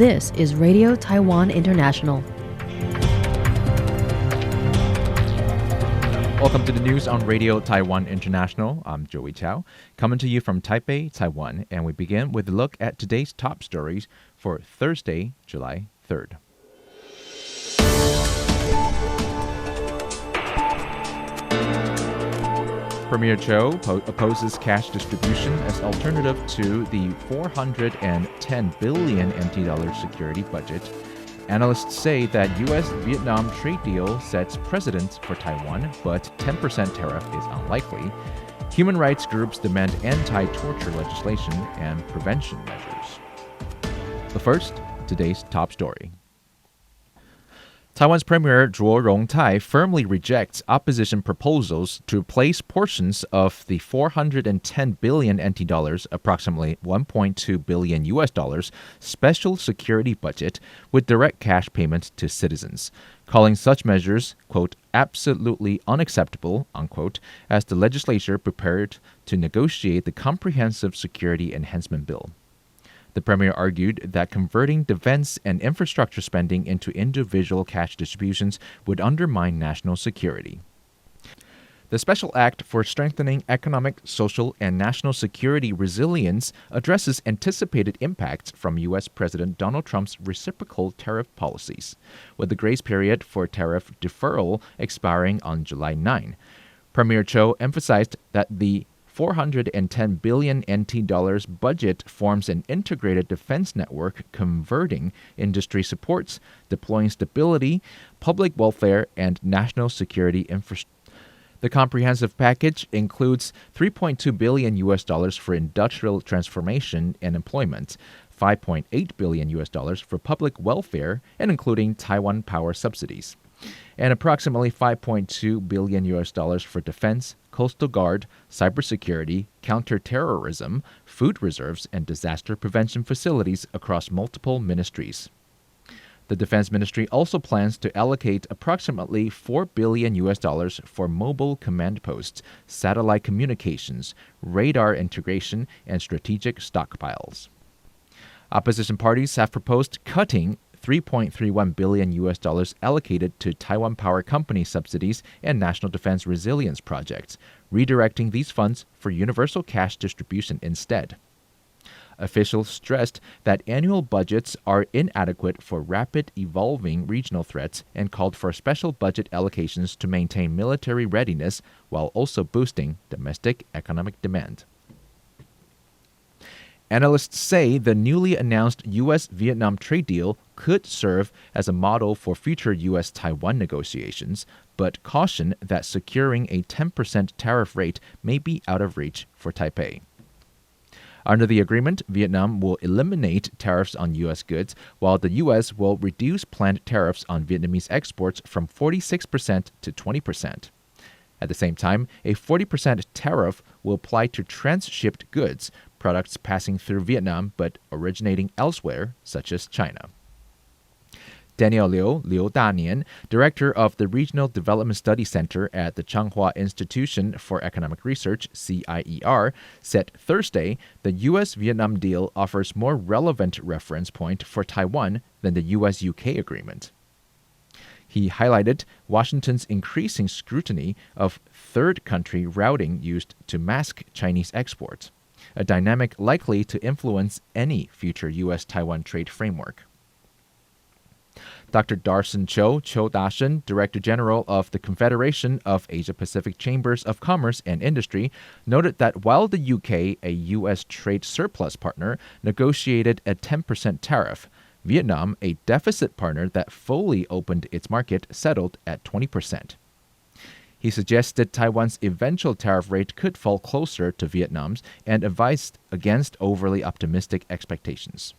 This is Radio Taiwan International. Welcome to the news on Radio Taiwan International. I'm Joey Chow, coming to you from Taipei, Taiwan, and we begin with a look at today's top stories for Thursday, July 3rd. Premier Cho opposes cash distribution as alternative to the 410 billion NT dollar security budget. Analysts say that U.S.-Vietnam trade deal sets precedent for Taiwan, but 10% tariff is unlikely. Human rights groups demand anti-torture legislation and prevention measures. But first, today's top story. Taiwan's Premier Zhuo Rongtai firmly rejects opposition proposals to replace portions of the 410 billion NT dollars, approximately 1.2 billion US dollars, special security budget with direct cash payments to citizens, calling such measures, quote, absolutely unacceptable, unquote, as the legislature prepared to negotiate the Comprehensive Security Enhancement Bill. The premier argued that converting defense and infrastructure spending into individual cash distributions would undermine national security. The Special Act for Strengthening Economic, Social, and National Security Resilience addresses anticipated impacts from U.S. President Donald Trump's reciprocal tariff policies, with the grace period for tariff deferral expiring on July 9. Premier Cho emphasized that the 410 billion NT dollars budget forms an integrated defense network converting industry supports, deploying stability, public welfare, and national security infrastructure. The comprehensive package includes 3.2 billion US dollars for industrial transformation and employment, 5.8 billion US dollars for public welfare and including Taiwan Power subsidies, and approximately 5.2 billion US dollars for defense, coastal guard, cybersecurity, counterterrorism, food reserves, and disaster prevention facilities across multiple ministries. The Defense Ministry also plans to allocate approximately 4 billion US dollars for mobile command posts, satellite communications, radar integration, and strategic stockpiles. Opposition parties have proposed cutting 3.31 billion US dollars allocated to Taiwan Power Company subsidies and National Defense Resilience projects, redirecting these funds for universal cash distribution instead. Officials stressed that annual budgets are inadequate for rapid evolving regional threats and called for special budget allocations to maintain military readiness while also boosting domestic economic demand. Analysts say the newly announced U.S.-Vietnam trade deal could serve as a model for future U.S.-Taiwan negotiations, but caution that securing a 10% tariff rate may be out of reach for Taipei. Under the agreement, Vietnam will eliminate tariffs on U.S. goods, while the U.S. will reduce planned tariffs on Vietnamese exports from 46% to 20%. At the same time, a 40% tariff will apply to transshipped goods, products passing through Vietnam but originating elsewhere, such as China. Daniel Liu Danian, director of the Regional Development Study Center at the Changhua Institution for Economic Research, CIER, said Thursday the U.S.-Vietnam deal offers more relevant reference point for Taiwan than the U.S.-UK agreement. He highlighted Washington's increasing scrutiny of third-country routing used to mask Chinese exports, a dynamic likely to influence any future U.S.-Taiwan trade framework. Dr. Darson Cho Dashen, Director General of the Confederation of Asia-Pacific Chambers of Commerce and Industry, noted that while the UK, a U.S. trade surplus partner, negotiated a 10% tariff, Vietnam, a deficit partner that fully opened its market, settled at 20%. He suggested Taiwan's eventual tariff rate could fall closer to Vietnam's and advised against overly optimistic expectations.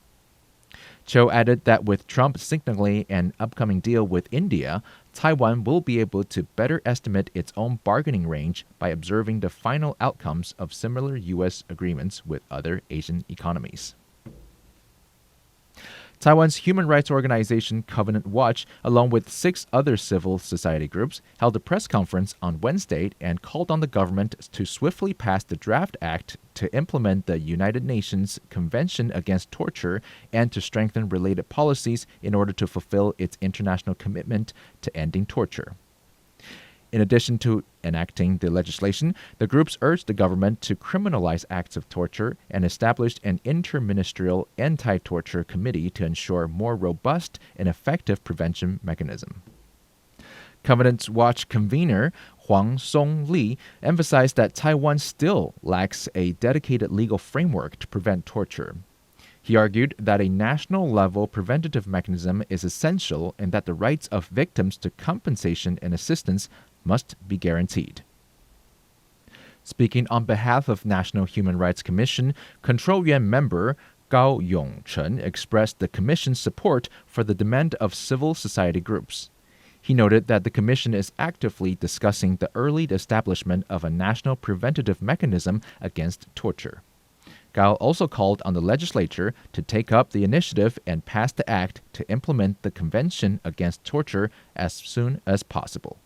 Cho added that with Trump signaling an upcoming deal with India, Taiwan will be able to better estimate its own bargaining range by observing the final outcomes of similar U.S. agreements with other Asian economies. Taiwan's human rights organization Covenant Watch, along with 6 other civil society groups, held a press conference on Wednesday and called on the government to swiftly pass the draft act to implement the United Nations Convention Against Torture and to strengthen related policies in order to fulfill its international commitment to ending torture. In addition to enacting the legislation, the groups urged the government to criminalize acts of torture and established an interministerial anti-torture committee to ensure more robust and effective prevention mechanism. Covenant Watch convener Huang Song-li emphasized that Taiwan still lacks a dedicated legal framework to prevent torture. He argued that a national-level preventative mechanism is essential and that the rights of victims to compensation and assistance must be guaranteed. Speaking on behalf of National Human Rights Commission, Control Yuan member Gao Yongchen expressed the Commission's support for the demand of civil society groups. He noted that the Commission is actively discussing the early establishment of a national preventative mechanism against torture. Gao also called on the legislature to take up the initiative and pass the act to implement the Convention Against Torture as soon as possible.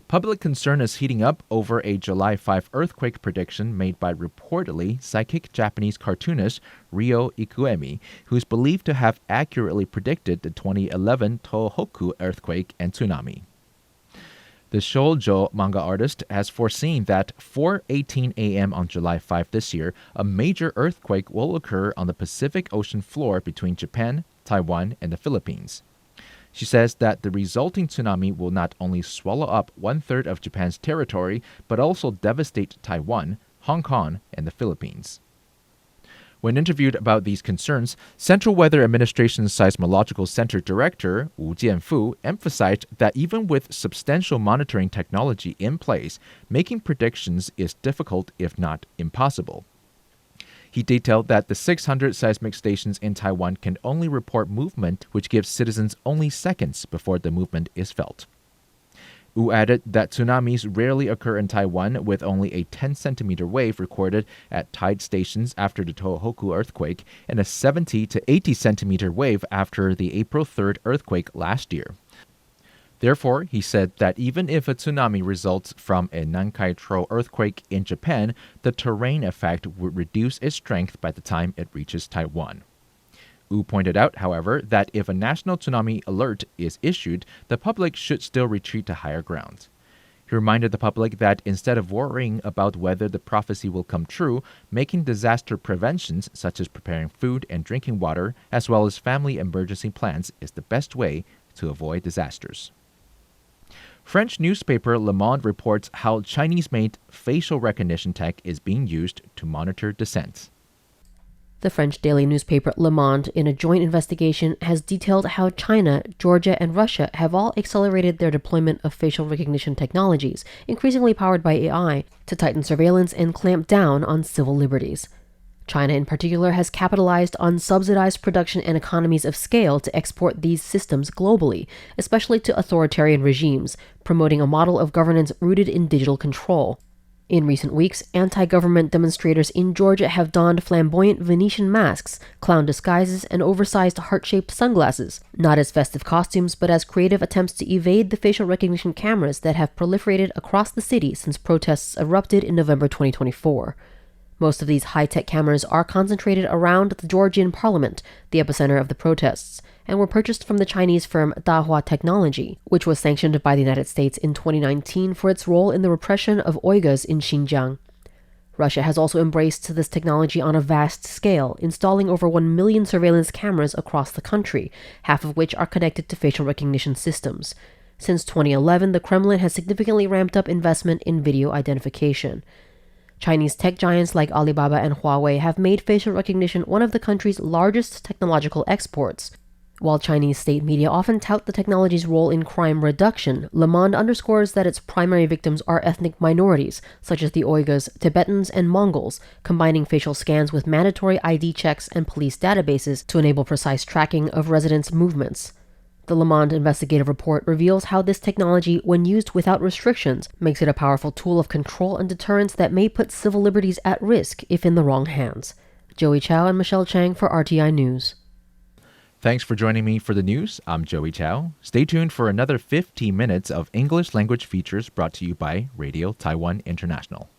Public concern is heating up over a July 5 earthquake prediction made by reportedly psychic Japanese cartoonist Ryo Ikuemi, who is believed to have accurately predicted the 2011 Tohoku earthquake and tsunami. The shoujo manga artist has foreseen that 4:18 a.m. on July 5 this year, a major earthquake will occur on the Pacific Ocean floor between Japan, Taiwan, and the Philippines. She says that the resulting tsunami will not only swallow up 1/3 of Japan's territory, but also devastate Taiwan, Hong Kong, and the Philippines. When interviewed about these concerns, Central Weather Administration's Seismological Center Director Wu Jianfu emphasized that even with substantial monitoring technology in place, making predictions is difficult if not impossible. He detailed that the 600 seismic stations in Taiwan can only report movement, which gives citizens only seconds before the movement is felt. Wu added that tsunamis rarely occur in Taiwan, with only a 10-centimeter wave recorded at tide stations after the Tohoku earthquake and a 70 to 80-centimeter wave after the April 3rd earthquake last year. Therefore, he said that even if a tsunami results from a Nankai-Tro earthquake in Japan, the terrain effect would reduce its strength by the time it reaches Taiwan. Wu pointed out, however, that if a national tsunami alert is issued, the public should still retreat to higher ground. He reminded the public that instead of worrying about whether the prophecy will come true, making disaster preventions such as preparing food and drinking water, as well as family emergency plans, is the best way to avoid disasters. French newspaper Le Monde reports how Chinese-made facial recognition tech is being used to monitor dissent. The French daily newspaper Le Monde, in a joint investigation, has detailed how China, Georgia, and Russia have all accelerated their deployment of facial recognition technologies, increasingly powered by AI, to tighten surveillance and clamp down on civil liberties. China, in particular, has capitalized on subsidized production and economies of scale to export these systems globally, especially to authoritarian regimes, promoting a model of governance rooted in digital control. In recent weeks, anti-government demonstrators in Georgia have donned flamboyant Venetian masks, clown disguises, and oversized heart-shaped sunglasses, not as festive costumes, but as creative attempts to evade the facial recognition cameras that have proliferated across the city since protests erupted in November 2024. Most of these high-tech cameras are concentrated around the Georgian parliament, the epicenter of the protests, and were purchased from the Chinese firm Dahua Technology, which was sanctioned by the United States in 2019 for its role in the repression of Uyghurs in Xinjiang. Russia has also embraced this technology on a vast scale, installing over 1 million surveillance cameras across the country, half of which are connected to facial recognition systems. Since 2011, the Kremlin has significantly ramped up investment in video identification. Chinese tech giants like Alibaba and Huawei have made facial recognition one of the country's largest technological exports. While Chinese state media often tout the technology's role in crime reduction, Le Monde underscores that its primary victims are ethnic minorities, such as the Uyghurs, Tibetans, and Mongols, combining facial scans with mandatory ID checks and police databases to enable precise tracking of residents' movements. The Le Monde investigative report reveals how this technology, when used without restrictions, makes it a powerful tool of control and deterrence that may put civil liberties at risk if in the wrong hands. Joey Chow and Michelle Chang for RTI News. Thanks for joining me for the news. I'm Joey Chow. Stay tuned for another 15 minutes of English language features brought to you by Radio Taiwan International.